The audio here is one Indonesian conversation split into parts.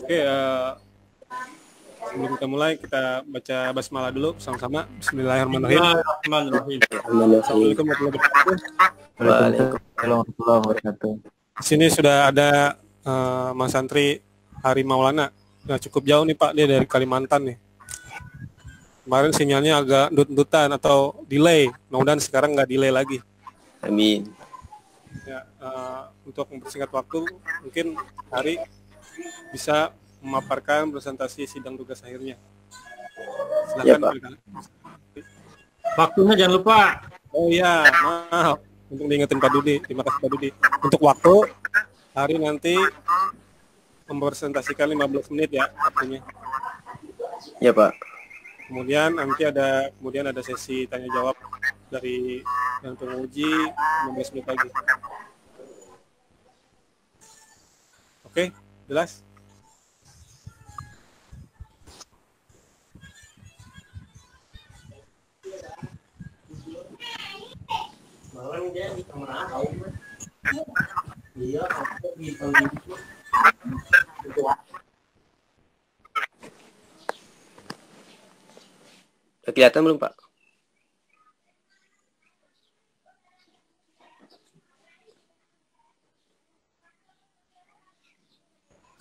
Oke, sebelum kita mulai, kita baca basmalah dulu sama-sama. Bismillahirrahmanirrahim. Assalamualaikum warahmatullahi wabarakatuh. Waalaikumsalam warahmatullahi wabarakatuh. Di sini sudah ada Mas Santri Hari Maulana. Nah, cukup jauh nih Pak, dia dari Kalimantan nih. Kemarin sinyalnya agak dut-dutan atau delay. Mudah-mudahan sekarang nggak delay lagi. Amin. Ya, untuk mempersingkat waktu, mungkin Hari bisa memaparkan presentasi sidang tugas akhirnya. Silakan. Ya, Pak. Waktunya jangan lupa. Oh iya, maaf. Untuk diingetin Pak Dudi. Terima kasih Pak Dudi. Untuk waktu, Hari nanti mempresentasikan 15 menit ya waktunya. Ya, Pak. Kemudian nanti ada sesi tanya jawab dari yang penguji 15 menit lagi. Oke, jelas? Udah kelihatan belum, Pak?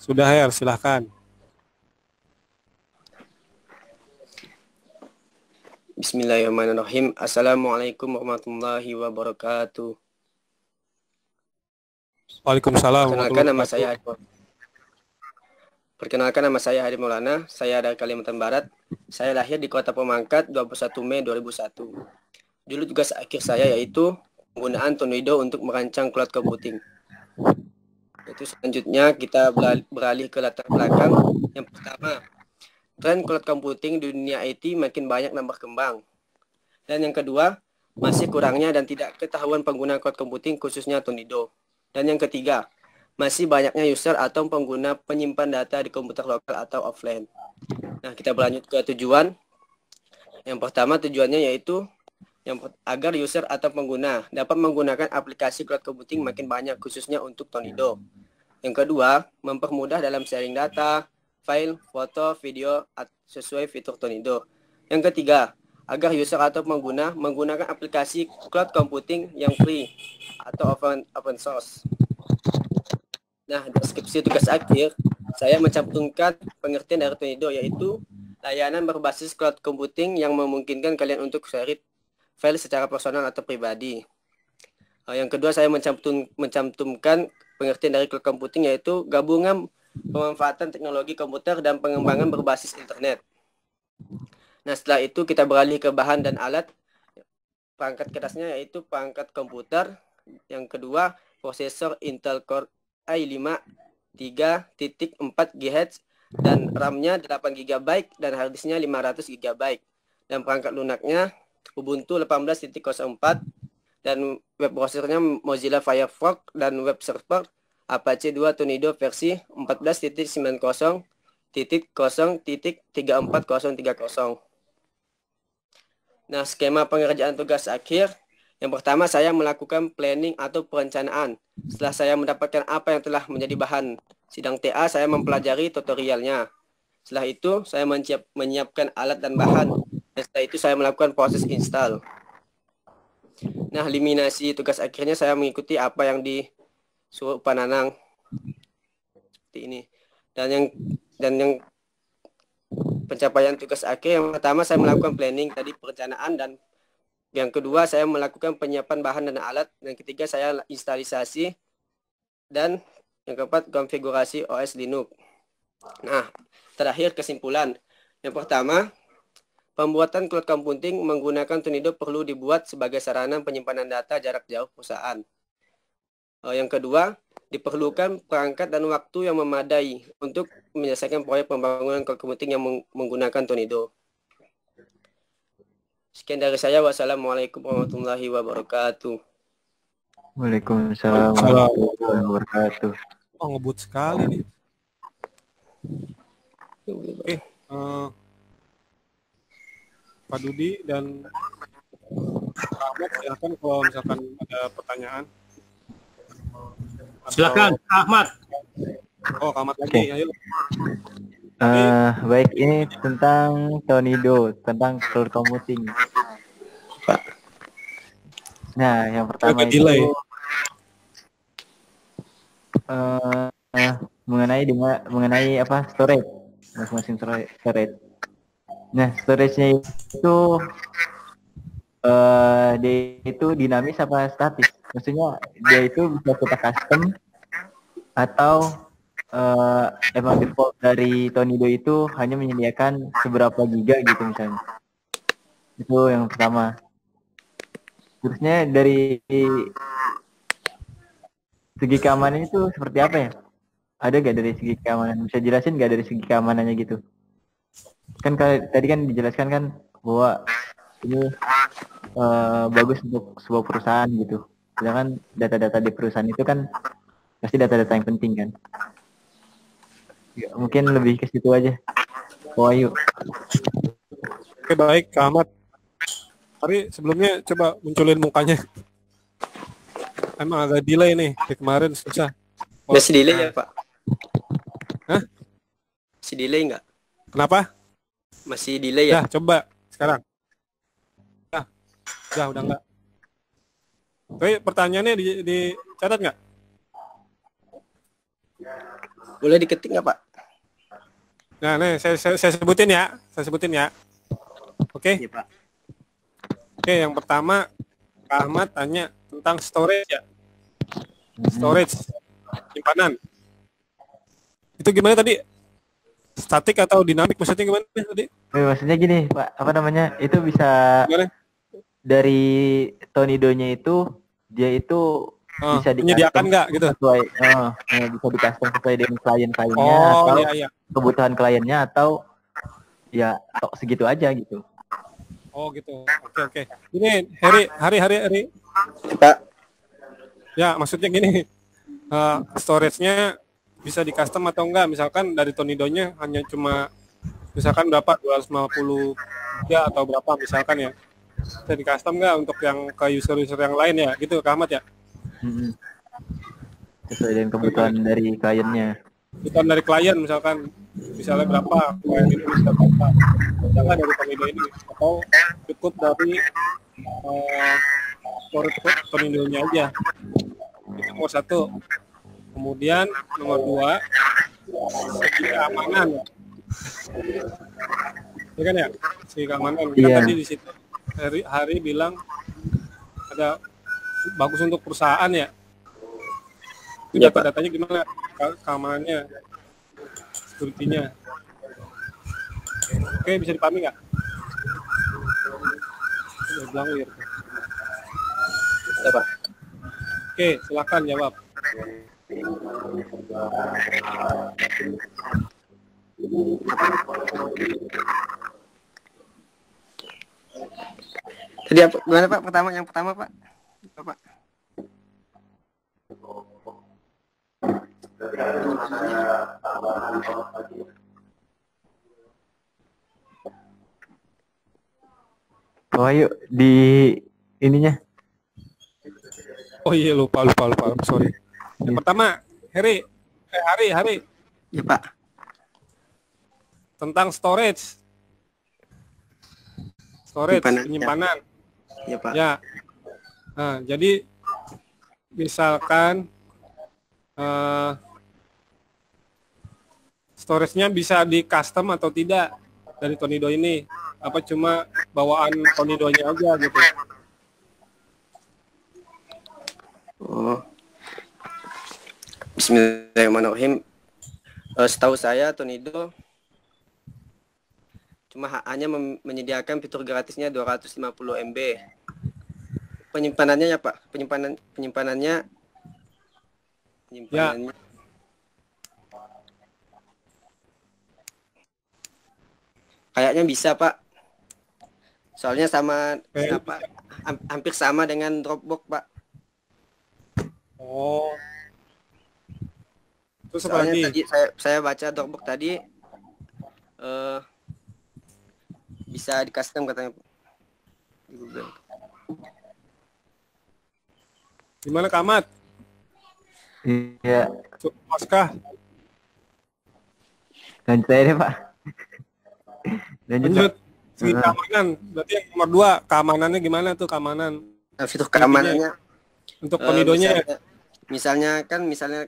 Sudah, Her, silahkan. Bismillahirrahmanirrahim. Assalamualaikum warahmatullahi wabarakatuh. Waalaikumsalam. Perkenalkan nama saya Hadi Maulana. Saya dari Kalimantan Barat. Saya lahir di Kota Pemangkat 21 Mei 2001. Dulu tugas akhir saya yaitu penggunaan Tornado untuk merancang cloud computing. Itu selanjutnya kita beralih ke latar belakang. Yang pertama, tren cloud computing di dunia IT makin banyak dan berkembang. Dan yang kedua, masih kurangnya dan tidak ketahuan pengguna cloud computing khususnya Tornado. Dan yang ketiga, masih banyaknya user atau pengguna penyimpan data di komputer lokal atau offline. Nah, kita berlanjut ke tujuan. Yang pertama tujuannya yaitu agar user atau pengguna dapat menggunakan aplikasi cloud computing makin banyak khususnya untuk Tornado. Yang kedua, mempermudah dalam sharing data, file, foto, video sesuai fitur Tornado. Yang ketiga, agar user atau pengguna menggunakan aplikasi cloud computing yang free atau open source. Nah, deskripsi tugas akhir, saya mencantumkan pengertian dari Tornado yaitu layanan berbasis cloud computing yang memungkinkan kalian untuk share file secara personal atau pribadi. Yang kedua, saya mencantumkan pengertian dari cloud computing yaitu gabungan pemanfaatan teknologi komputer dan pengembangan berbasis internet. Nah, setelah itu kita beralih ke bahan dan alat. Perangkat kerasnya yaitu perangkat komputer. Yang kedua, prosesor Intel Core i5 3.4 GHz dan RAM-nya 8 GB dan hard disk-nya 500 GB. Dan perangkat lunaknya Ubuntu 18.04 dan web browser-nya Mozilla Firefox dan web server Apache 2 Tornado versi 14.90.0.34030. Nah, skema pengerjaan tugas akhir. Yang pertama, saya melakukan planning atau perencanaan. Setelah saya mendapatkan apa yang telah menjadi bahan sidang TA, saya mempelajari tutorialnya. Setelah itu, saya menyiapkan alat dan bahan. Dan setelah itu, saya melakukan proses install. Nah, eliminasi tugas akhirnya saya mengikuti apa yang disuruh Pak Nanang. Seperti ini. Dan yang pencapaian tugas akhir, yang pertama saya melakukan planning tadi perencanaan, dan yang kedua saya melakukan penyiapan bahan dan alat, dan ketiga saya instalisasi, dan yang keempat konfigurasi OS Linux. Nah, terakhir kesimpulan. Yang pertama, pembuatan cloud computing menggunakan Tornado perlu dibuat sebagai sarana penyimpanan data jarak jauh perusahaan. Yang kedua, diperlukan perangkat dan waktu yang memadai untuk menyelesaikan proyek pembangunan cloud computing yang menggunakan Tornado. Sekian dari saya. Wassalamualaikum warahmatullahi wabarakatuh. Waalaikumsalam warahmatullahi wabarakatuh. Oh, ngebut sekali nih. Oke, Pak Dudi dan Pak Ahmad, silakan kalau misalkan ada pertanyaan. Silakan, Ahmad. Oh, Ahmad lagi. Ayo. Baik, ini tentang Tornado, tentang cloud computing. Pak. Nah, yang pertama Agak itu delay. mengenai apa storage, masing-masing storage. Nah, storage-nya itu dia itu dinamis apa statis? Maksudnya dia itu bisa kita custom atau emang default dari Tornado itu hanya menyediakan seberapa giga gitu misalnya. Itu yang pertama. Terusnya dari segi keamanan itu seperti apa ya? Ada gak dari segi keamanan? Bisa jelasin gak dari segi keamanannya gitu? Kan tadi kan dijelaskan kan bahwa ini bagus untuk sebuah perusahaan gitu. Sedangkan data-data di perusahaan itu kan pasti data-data yang penting kan. Ya, mungkin lebih ke situ aja. Wahyu. Oke, baik, Kak Ahmad. Hari sebelumnya coba munculin mukanya. Emang agak delay nih, dari kemarin susah. Masih delay ya, Pak? Hah? Masih delay nggak? Kenapa? Masih delay ya? Ya, coba sekarang. Udah enggak. Oke, pertanyaannya dicatat nggak? Boleh diketik nggak, Pak? Nah, nih saya sebutin ya. Oke. Iya, Pak. Oke, yang pertama Kak Ahmad tanya tentang storage ya. Storage, simpanan. Itu gimana tadi? Statik atau dinamik maksudnya gimana tadi? Maksudnya gini, Pak, apa namanya? Itu bisa Gimana? dari Tornado-nya itu dia itu bisa menyediakan nggak gitu? Sesuai, bisa di custom sesuai dengan klien-kliennya atau iya. kebutuhan kliennya atau ya segitu aja gitu. Oh gitu. Oke. Ini hari. Pak. Ya, maksudnya gini. Storage-nya bisa di custom atau enggak? Misalkan dari Tornado-nya hanya cuma misalkan berapa 250 giga atau berapa misalkan ya. Bisa di custom enggak untuk yang ke user-user yang lain ya? Gitu Kak Ahmad ya? Sesuai dengan kebutuhan dari kliennya. Kebutuhan dari klien misalnya berapa, klien ini bisa berapa. Jangan dari Tornado ini atau cukup dari storage Tornado-nya aja. Itu nomor satu. Kemudian nomor dua, segi keamanan ya. Ini kan ya, segi keamanan. Kan tadi di situ Hari bilang ada bagus untuk perusahaan ya. Itu data-datanya gimana? Keamanannya, security-nya. Oke, bisa dipahami nggak? Udah bilang ya. Ya, Pak. Oke, silakan jawab. Tadi apa? Gimana, Pak? Yang pertama, Pak. Apa? Oh yuk di ininya. Oh iya lupa sorry. Yang pertama Hari. Ya, Pak. Tentang storage penyimpanan. Ya, Pak. Ya. Nah, jadi misalkan storage-nya bisa di custom atau tidak dari Tornado ini, apa cuma bawaan Tornado-nya aja gitu. Oh. Bismillahirrahmanirrahim. Setahu saya Tornado cuma hanya menyediakan fitur gratisnya 250 MB. Penyimpanannya ya, Pak. Penyimpanannya. Ya. Kayaknya bisa, Pak. Soalnya hampir sama dengan Dropbox, Pak. Oh. Terus soalnya tadi saya baca Dropbox tadi bisa di custom katanya di Google. Gimana Kak Ahmad? Iya. Puaskah? Lanjut aja deh Pak. Lanjut. Lanjut. Segi Heeh. keamanan. Berarti yang nomor 2, keamanannya gimana tuh keamanan? Fitur keamanannya Untuk Tonidonya. misalnya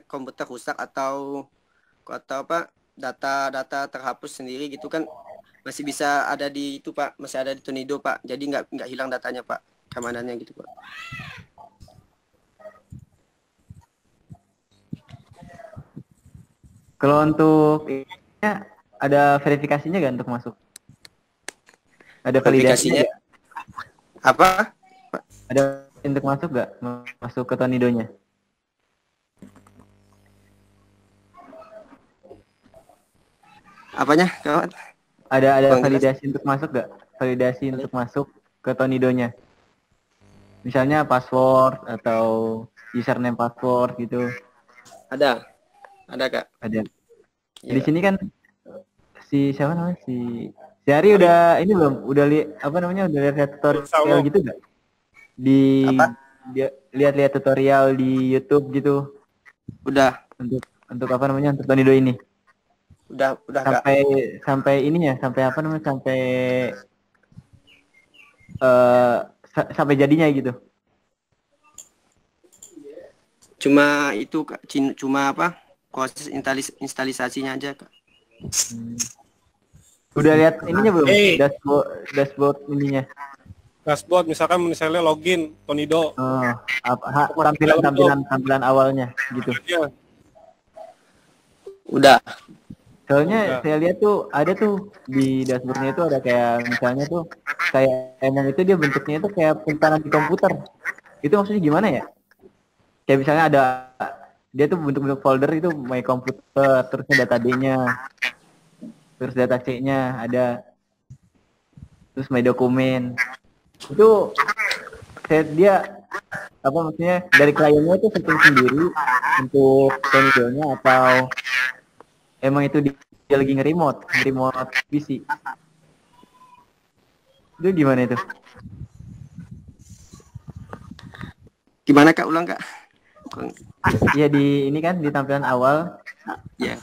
komputer rusak atau apa data terhapus sendiri gitu kan masih bisa ada di itu Pak, masih ada di Tonido Pak. Jadi nggak hilang datanya Pak, keamanannya gitu Pak. Kalau untuk ini ada verifikasinya nggak untuk masuk? Ada validasinya Verifikasinya nggak? apa? Ada untuk masuk nggak? Masuk ke Tonidonya? Apanya kawan? Ada Kurang jelas. validasi untuk masuk nggak? Validasi untuk masuk ke Tonidonya? Misalnya password atau username password gitu. Ada Kak. Ada. Iya, Di Kak. sini kan siapa namanya si Ari udah ini belum? Udah apa namanya? Udah lihat tutorial gitu nggak? Di Apa? dia lihat-lihat tutorial di YouTube gitu Udah untuk apa namanya? Untuk Tonido ini. Kak. Sampai ininya, sampai apa namanya? Sampai jadinya gitu. Cuma itu Kak, cuma apa? Proses instalisasinya aja Kak. Udah lihat ininya belum? Dashboard ininya. Dashboard misalnya login Tonido. Tampilan awalnya gitu. Ya. Udah. Soalnya saya lihat tuh ada tuh di dashboardnya itu ada kayak misalnya tuh kayak emang itu dia bentuknya itu kayak penyimpanan di komputer. Itu maksudnya gimana ya? Kayak misalnya ada dia tuh bentuk-bentuk folder itu my komputer, terusnya data D-nya, terus data C-nya ada, terus my dokumen. Itu dia apa maksudnya dari kliennya itu setting sendiri untuk Tonido-nya atau emang itu dia lagi nge-remote PC. Itu gimana itu? Gimana Kak? Ulang Kak. Ya di ini kan di tampilan awal. Ya.